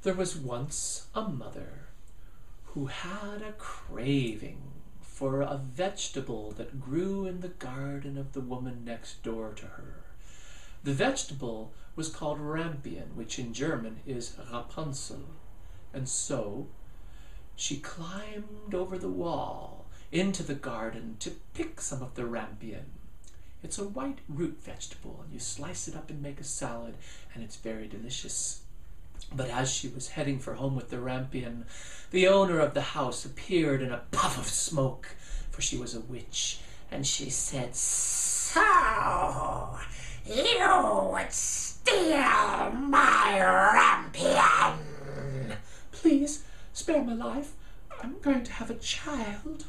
There was once a mother who had a craving for a vegetable that grew in the garden of the woman next door to her. The vegetable was called rampion, which in German is Rapunzel, and so she climbed over the wall into the garden to pick some of the rampion. It's a white root vegetable, and you slice it up and make a salad, and it's very delicious. But as she was heading for home with the rampion, the owner of the house appeared in a puff of smoke, for she was a witch, and she said, "So, you would steal my rampion? Please, spare my life. I'm going to have a child."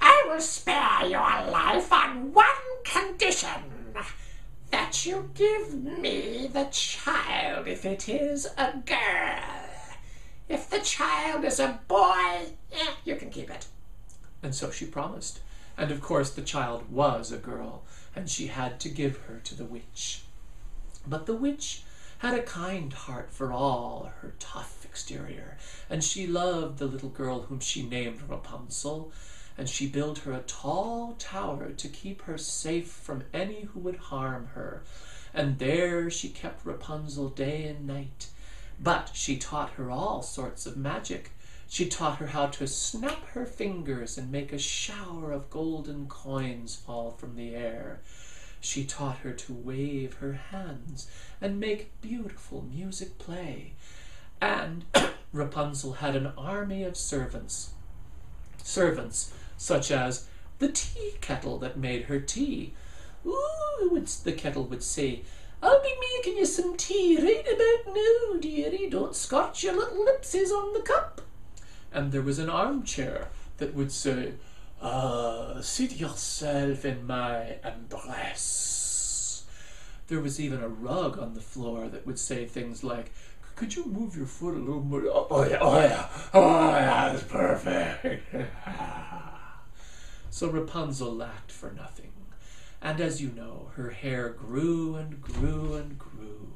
"I will spare your life on one condition, that you give me the child if it is a girl. If the child is a boy, you can keep it." And so she promised. And of course the child was a girl, and she had to give her to the witch. But the witch had a kind heart for all her tough exterior, and she loved the little girl whom she named Rapunzel, and she built her a tall tower to keep her safe from any who would harm her. And there she kept Rapunzel day and night. But she taught her all sorts of magic. She taught her how to snap her fingers and make a shower of golden coins fall from the air. She taught her to wave her hands and make beautiful music play. And Rapunzel had an army of servants such as the tea kettle that made her tea. "Ooh," the kettle would say, "I'll be making you some tea right about now, dearie. Don't scorch your little lipsies on the cup." And there was an armchair that would say, "Seat yourself in my embrace." There was even a rug on the floor that would say things like, "Could you move your foot a little more? Oh yeah, that's perfect." So Rapunzel lacked for nothing. And as you know, her hair grew and grew and grew.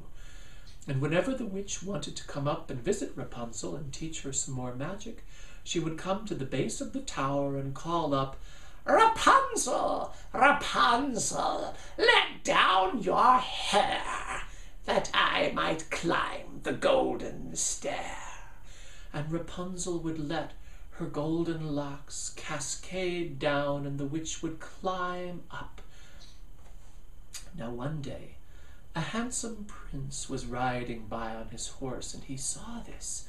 And whenever the witch wanted to come up and visit Rapunzel and teach her some more magic, she would come to the base of the tower and call up, "Rapunzel, Rapunzel, let down your hair, that I might climb the golden stair." And Rapunzel would let her golden locks cascade down, and the witch would climb up. Now one day, a handsome prince was riding by on his horse, and he saw this,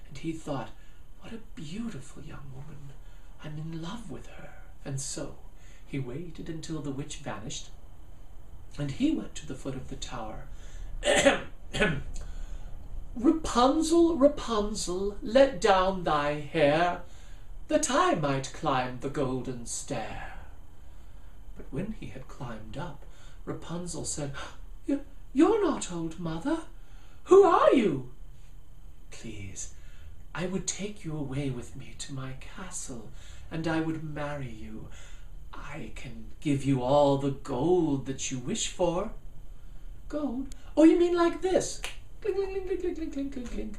and he thought, "What a beautiful young woman. I'm in love with her." And so he waited until the witch vanished, and he went to the foot of the tower. "Rapunzel, Rapunzel, let down thy hair, that I might climb the golden stair." But when he had climbed up, Rapunzel said, "You're not old mother. Who are you?" "Please, I would take you away with me to my castle, and I would marry you. I can give you all the gold that you wish for." "Gold? Oh, you mean like this? Clink, clink, clink, clink, clink, clink, clink, clink."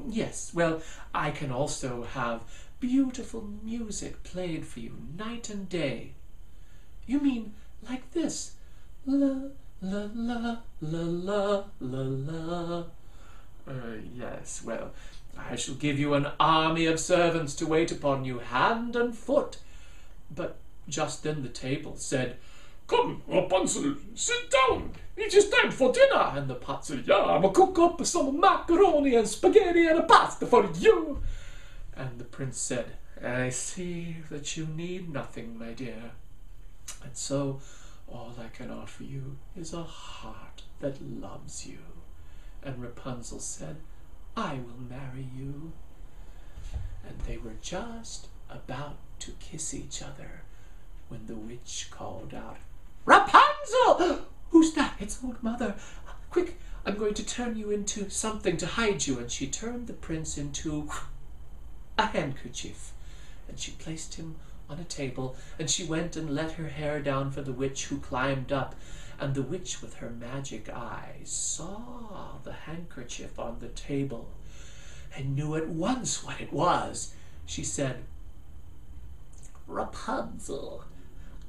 "Yes, well, I can also have beautiful music played for you night and day." "You mean like this? La, la, la, la, la, la, la." "Yes, well, I shall give you an army of servants to wait upon you hand and foot." But just then the table said, "Come, Rapunzel, sit down. It is time for dinner." And the pot said, "Yeah, I'm going to cook up some macaroni and spaghetti and a pasta for you." And the prince said, "I see that you need nothing, my dear. And so all I can offer you is a heart that loves you." And Rapunzel said, "I will marry you." And they were just about to kiss each other when the witch called out, "Rapunzel!" "Who's that?" "It's old mother. Quick, I'm going to turn you into something to hide you." And she turned the prince into a handkerchief, and she placed him on a table, and she went and let her hair down for the witch, who climbed up. And the witch with her magic eyes saw the handkerchief on the table and knew at once what it was. She said, "Rapunzel,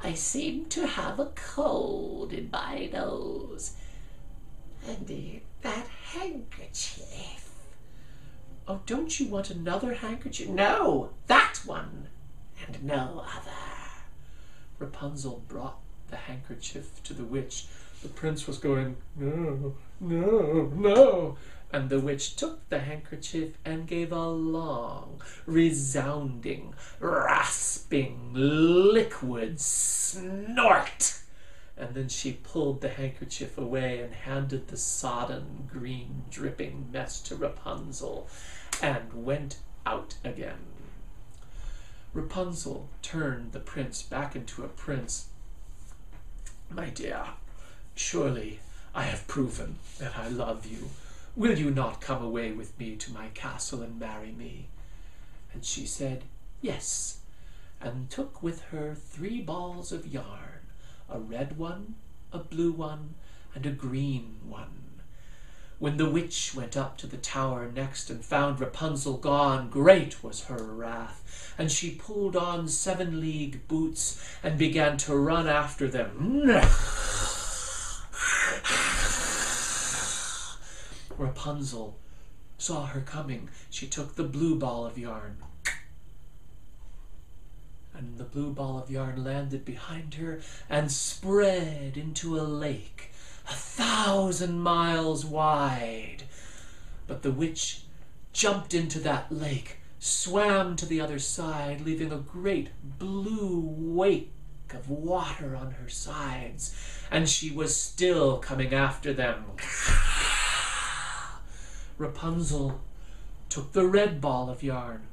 I seem to have a cold in my nose. And that handkerchief." "Oh, don't you want another handkerchief?" "No, that one, and no other." Rapunzel brought the handkerchief to the witch. The prince was going, "No, no, no." And the witch took the handkerchief and gave a long, resounding, rasping, liquid snort. And then she pulled the handkerchief away and handed the sodden, green, dripping mess to Rapunzel and went out again. Rapunzel turned the prince back into a prince. "My dear, surely I have proven that I love you. Will you not come away with me to my castle and marry me?" And she said, "Yes," and took with her 3 balls of yarn, a red one, a blue one, and a green one. When the witch went up to the tower next and found Rapunzel gone, great was her wrath, and she pulled on 7-league boots and began to run after them. Rapunzel saw her coming. She took the blue ball of yarn, and the blue ball of yarn landed behind her and spread into a lake 1,000 miles wide. But the witch jumped into that lake, swam to the other side, leaving a great blue wake of water on her sides, and she was still coming after them. Rapunzel took the red ball of yarn,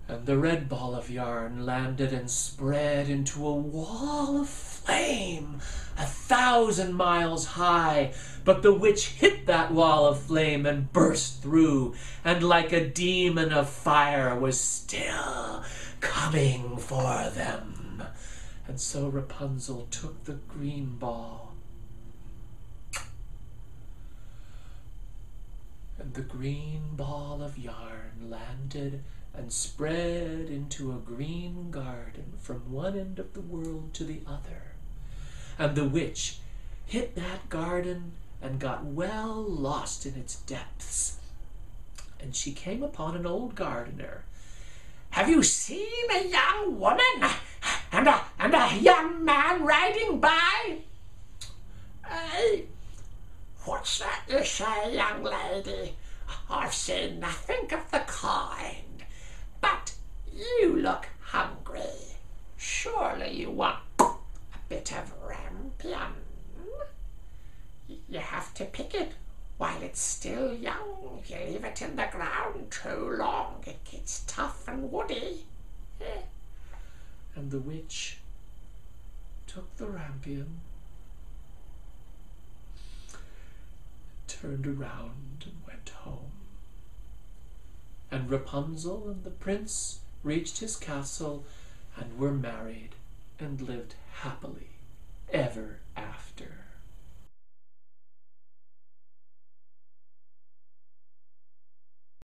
and the red ball of yarn landed and spread into a wall of flame 1,000 miles high. But the witch hit that wall of flame and burst through, and like a demon of fire was still coming for them. And so Rapunzel took the green ball, and the green ball of yarn landed and spread into a green garden from one end of the world to the other. And the witch hit that garden and got well lost in its depths. And she came upon an old gardener. "Have you seen a young woman and a young man riding by?" "What's that you say, young lady? I've seen nothing of the kind. But you look hungry. Surely you want a bit of rampion. You have to pick it while it's still young. If you leave it in the ground too long, it gets tough and woody." And the witch took the rampion, turned around and went home. And Rapunzel and the prince reached his castle and were married and lived happily ever after.